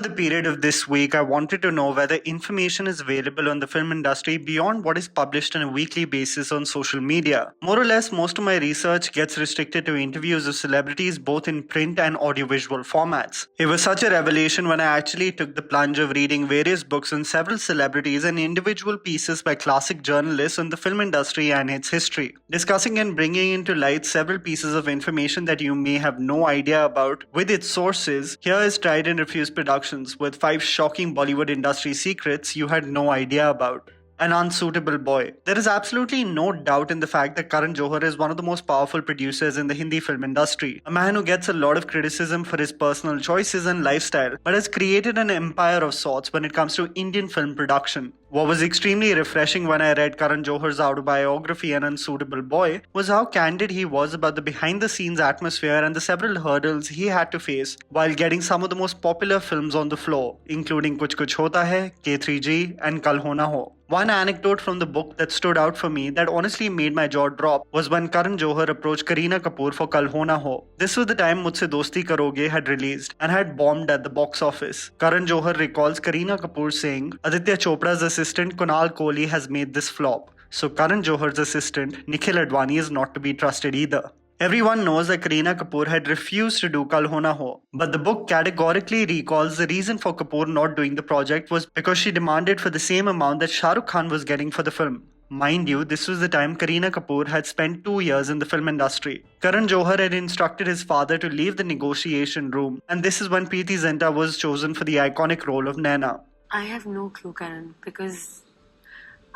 Over the period of this week, I wanted to know whether information is available on the film industry beyond what is published on a weekly basis on social media. More or less, most of my research gets restricted to interviews of celebrities both in print and audiovisual formats. It was such a revelation when I actually took the plunge of reading various books on several celebrities and individual pieces by classic journalists on the film industry and its history, discussing and bringing into light several pieces of information that you may have no idea about with its sources. Here is Tried&Refused Productions with 5 shocking Bollywood industry secrets you had no idea about. An unsuitable boy. There is absolutely no doubt in the fact that Karan Johar is one of the most powerful producers in the Hindi film industry. A man who gets a lot of criticism for his personal choices and lifestyle, but has created an empire of sorts when it comes to Indian film production. What was extremely refreshing when I read Karan Johar's autobiography, An Unsuitable Boy, was how candid he was about the behind-the-scenes atmosphere and the several hurdles he had to face while getting some of the most popular films on the floor, including Kuch Kuch Hota Hai, K3G, and Kal Ho Na Ho. One anecdote from the book that stood out for me that honestly made my jaw drop was when Karan Johar approached Kareena Kapoor for Kal Ho Na Ho. This was the time Mujhse Dosti Karoge had released and had bombed at the box office. Karan Johar recalls Kareena Kapoor saying, Aditya Chopra's assistant Kunal Kohli has made this flop. So Karan Johar's assistant Nikhil Advani is not to be trusted either. Everyone knows that Kareena Kapoor had refused to do Kal Ho Na Ho, but the book categorically recalls the reason for Kapoor not doing the project was because she demanded for the same amount that Shah Rukh Khan was getting for the film. Mind you, this was the time Kareena Kapoor had spent 2 years in the film industry. Karan Johar had instructed his father to leave the negotiation room, and this is when Preeti Zinta was chosen for the iconic role of Naina. I have no clue, Karan, because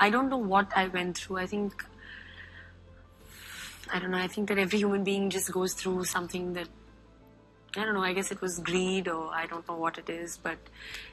I don't know what I went through. I think that every human being just goes through something that, I don't know, I guess it was greed or I don't know what it is, but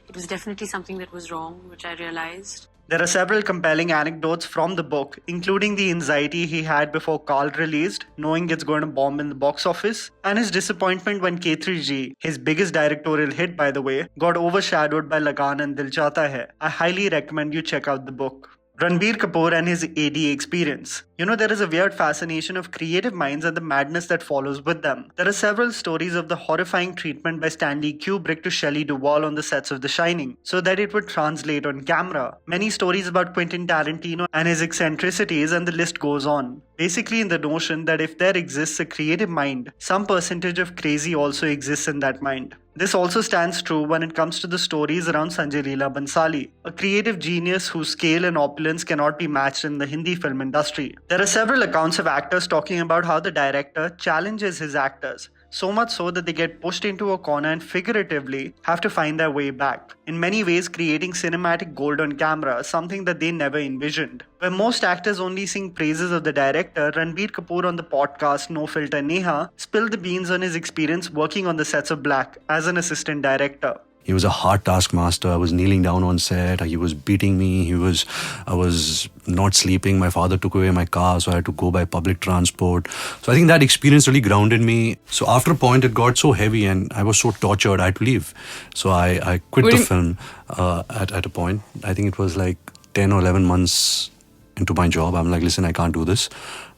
it was definitely something that was wrong, which I realized. There are several compelling anecdotes from the book, including the anxiety he had before Carl released, knowing it's going to bomb in the box office, and his disappointment when K3G, his biggest directorial hit by the way, got overshadowed by Lagan and Dil Chahta Hai. I highly recommend you check out the book. Ranbir Kapoor and his AD experience. You know, there is a weird fascination of creative minds and the madness that follows with them. There are several stories of the horrifying treatment by Stanley Kubrick to Shelley Duvall on the sets of The Shining, so that it would translate on camera. Many stories about Quentin Tarantino and his eccentricities, and the list goes on. Basically in the notion that if there exists a creative mind, some percentage of crazy also exists in that mind. This also stands true when it comes to the stories around Sanjay Leela Bhansali, a creative genius whose scale and opulence cannot be matched in the Hindi film industry. There are several accounts of actors talking about how the director challenges his actors, so much so that they get pushed into a corner and figuratively have to find their way back. In many ways, creating cinematic gold on camera, something that they never envisioned. Where most actors only sing praises of the director, Ranbir Kapoor on the podcast No Filter Neha spilled the beans on his experience working on the sets of Black as an assistant director. He was a hard taskmaster. I was kneeling down on set. He was beating me. I was not sleeping. My father took away my car, so I had to go by public transport. So I think that experience really grounded me. So after a point, it got so heavy and I was so tortured, I had to leave. So I quit the film at a point. I think it was like 10 or 11 months into my job. I'm like, listen, I can't do this.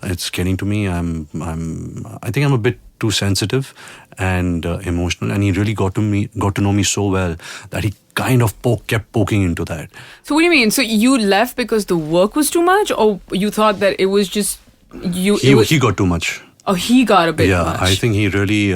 It's getting to me. I think I'm a bit too sensitive and emotional, and he really got to know me so well that he kind of kept poking into that. So what do you mean? So you left because the work was too much, or you thought that it was just you? He got too much. Oh, he got a bit much. Yeah, I think he really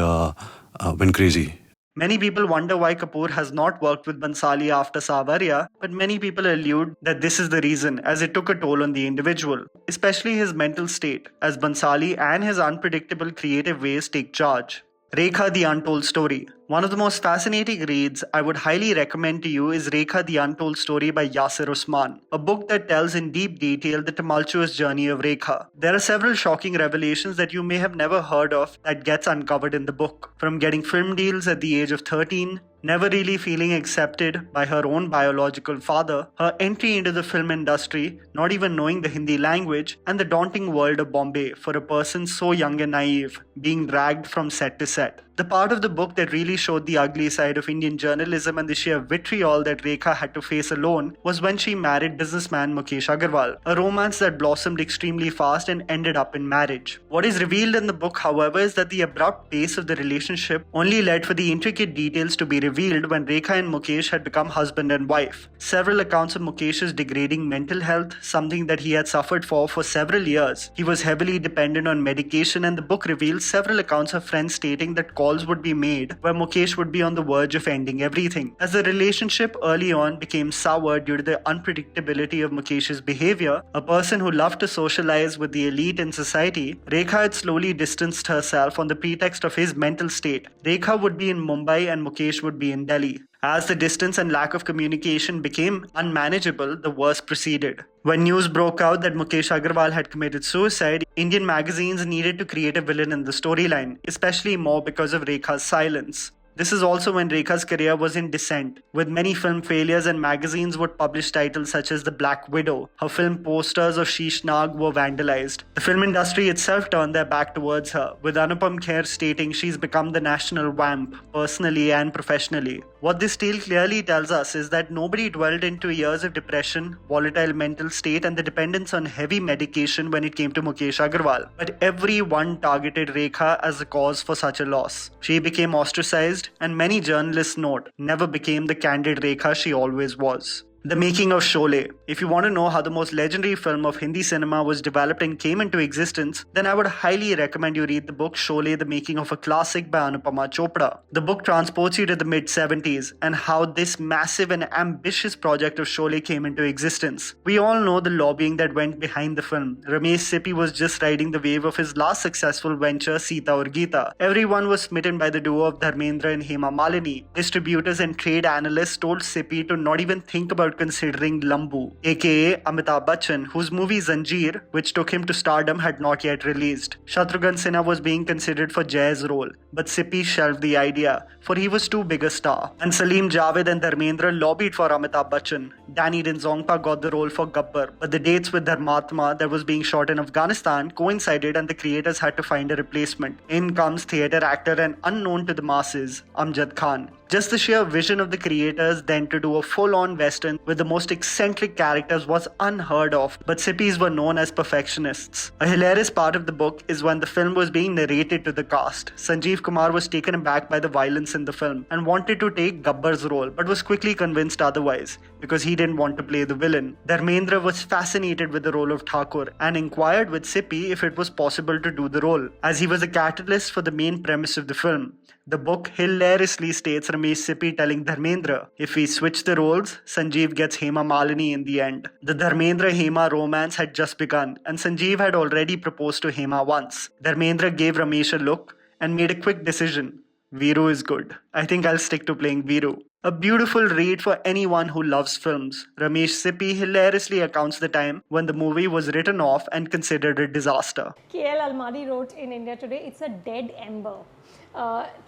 went crazy. Many people wonder why Kapoor has not worked with Bhansali after Savarya, but many people allude that this is the reason, as it took a toll on the individual, especially his mental state, as Bhansali and his unpredictable creative ways take charge. REKHA, the Untold Story. One of the most fascinating reads I would highly recommend to you is REKHA, the Untold Story by Yasir Usman, a book that tells in deep detail the tumultuous journey of REKHA. There are several shocking revelations that you may have never heard of that gets uncovered in the book. From getting film deals at the age of 13, never really feeling accepted by her own biological father, her entry into the film industry, not even knowing the Hindi language, and the daunting world of Bombay for a person so young and naive, being dragged from set to set. The part of the book that really showed the ugly side of Indian journalism and the sheer vitriol that Rekha had to face alone was when she married businessman Mukesh Agarwal, a romance that blossomed extremely fast and ended up in marriage. What is revealed in the book, however, is that the abrupt pace of the relationship only led for the intricate details to be revealed when Rekha and Mukesh had become husband and wife. Several accounts of Mukesh's degrading mental health, something that he had suffered for several years. He was heavily dependent on medication, and the book reveals several accounts of friends stating that calls would be made where Mukesh would be on the verge of ending everything. As the relationship early on became sour due to the unpredictability of Mukesh's behavior, a person who loved to socialize with the elite in society, Rekha had slowly distanced herself on the pretext of his mental state. Rekha would be in Mumbai and Mukesh would be in Delhi. As the distance and lack of communication became unmanageable, the worst proceeded. When news broke out that Mukesh Agarwal had committed suicide, Indian magazines needed to create a villain in the storyline, especially more because of Rekha's silence. This is also when Rekha's career was in descent, with many film failures, and magazines would publish titles such as The Black Widow. Her film posters of Sheesh Nag were vandalized. The film industry itself turned their back towards her, with Anupam Kher stating she's become the national vamp, personally and professionally. What this tale clearly tells us is that nobody dwelled into years of depression, volatile mental state, and the dependence on heavy medication when it came to Mukesh Agarwal. But everyone targeted Rekha as a cause for such a loss. She became ostracized, and many journalists note, never became the candid Rekha she always was. The making of Sholay. If you want to know how the most legendary film of Hindi cinema was developed and came into existence, then I would highly recommend you read the book Sholay, The Making of a Classic by Anupama Chopra. The book transports you to the mid-70s and how this massive and ambitious project of Sholay came into existence. We all know the lobbying that went behind the film. Ramesh Sippy was just riding the wave of his last successful venture, Sita Aur Geeta. Everyone was smitten by the duo of Dharmendra and Hema Malini. Distributors and trade analysts told Sippy to not even think about considering Lambu, aka Amitabh Bachchan, whose movie Zanjeer, which took him to stardom, had not yet released. Shatrughan Sinha was being considered for Jay's role, but Sippy shelved the idea, for he was too big a star. And Salim Javed and Dharmendra lobbied for Amitabh Bachchan. Danny Denzongpa got the role for Gabbar, but the dates with Dharmatma that was being shot in Afghanistan coincided and the creators had to find a replacement. In comes theatre actor and unknown to the masses, Amjad Khan. Just the sheer vision of the creators then to do a full-on western with the most eccentric characters was unheard of, but Sippys were known as perfectionists. A hilarious part of the book is when the film was being narrated to the cast. Sanjeev Kumar was taken aback by the violence in the film and wanted to take Gabbar's role, but was quickly convinced otherwise because he didn't want to play the villain. Dharmendra was fascinated with the role of Thakur and inquired with Sippy if it was possible to do the role, as he was a catalyst for the main premise of the film. The book hilariously states Ramesh Sippy telling Dharmendra, if we switch the roles, Sanjeev gets Hema Malini in the end. The Dharmendra-Hema romance had just begun, and Sanjeev had already proposed to Hema once. Dharmendra gave Ramesh a look and made a quick decision. Viru is good. I think I'll stick to playing Viru. A beautiful read for anyone who loves films. Ramesh Sippy hilariously accounts the time when the movie was written off and considered a disaster. KL Almari wrote in India Today, it's a dead ember.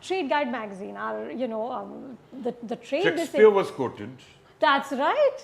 Trade Guide magazine, the trade... Shakespeare was quoted. That's right.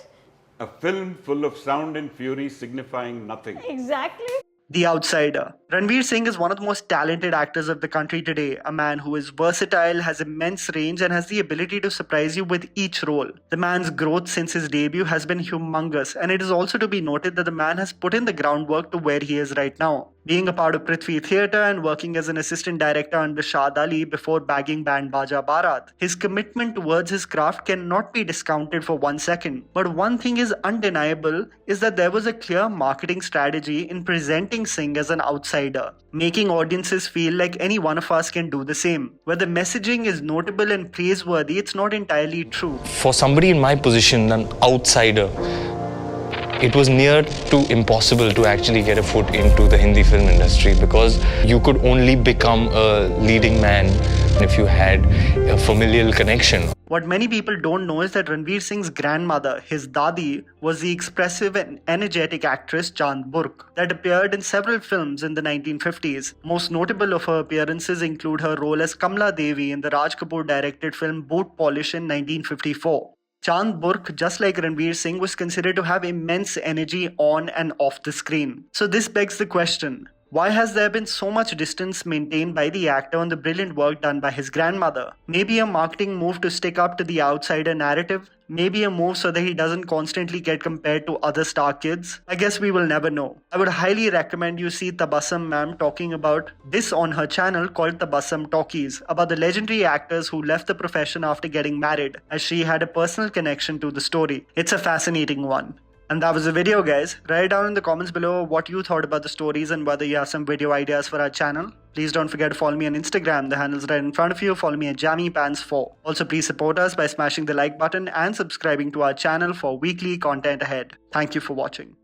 A film full of sound and fury signifying nothing. Exactly. The Outsider. Ranveer Singh is one of the most talented actors of the country today, a man who is versatile, has immense range and has the ability to surprise you with each role. The man's growth since his debut has been humongous, and it is also to be noted that the man has put in the groundwork to where he is right now. Being a part of Prithvi Theatre and working as an assistant director under Shad Ali before bagging Band Baja Bharat, his commitment towards his craft cannot be discounted for 1 second. But one thing is undeniable is that there was a clear marketing strategy in presenting Singh as an outsider, making audiences feel like any one of us can do the same. Where the messaging is notable and praiseworthy, it's not entirely true. For somebody in my position, an outsider, it was near to impossible to actually get a foot into the Hindi film industry because you could only become a leading man if you had a familial connection. What many people don't know is that Ranveer Singh's grandmother, his dadi, was the expressive and energetic actress Chand Burk that appeared in several films in the 1950s. Most notable of her appearances include her role as Kamla Devi in the Raj Kapoor directed film Boot Polish in 1954. Chand Burk, just like Ranveer Singh, was considered to have immense energy on and off the screen. So this begs the question, Why has there been so much distance maintained by the actor on the brilliant work done by his grandmother? Maybe a marketing move to stick up to the outsider narrative? Maybe a move so that he doesn't constantly get compared to other star kids? I guess we will never know. I would highly recommend you see Tabassum ma'am talking about this on her channel called Tabassum Talkies, about the legendary actors who left the profession after getting married, as she had a personal connection to the story. It's a fascinating one. And that was the video, guys. Write down in the comments below what you thought about the stories and whether you have some video ideas for our channel. Please don't forget to follow me on Instagram. The handle's right in front of you. Follow me at JammyPants4. Also, please support us by smashing the like button and subscribing to our channel for weekly content ahead. Thank you for watching.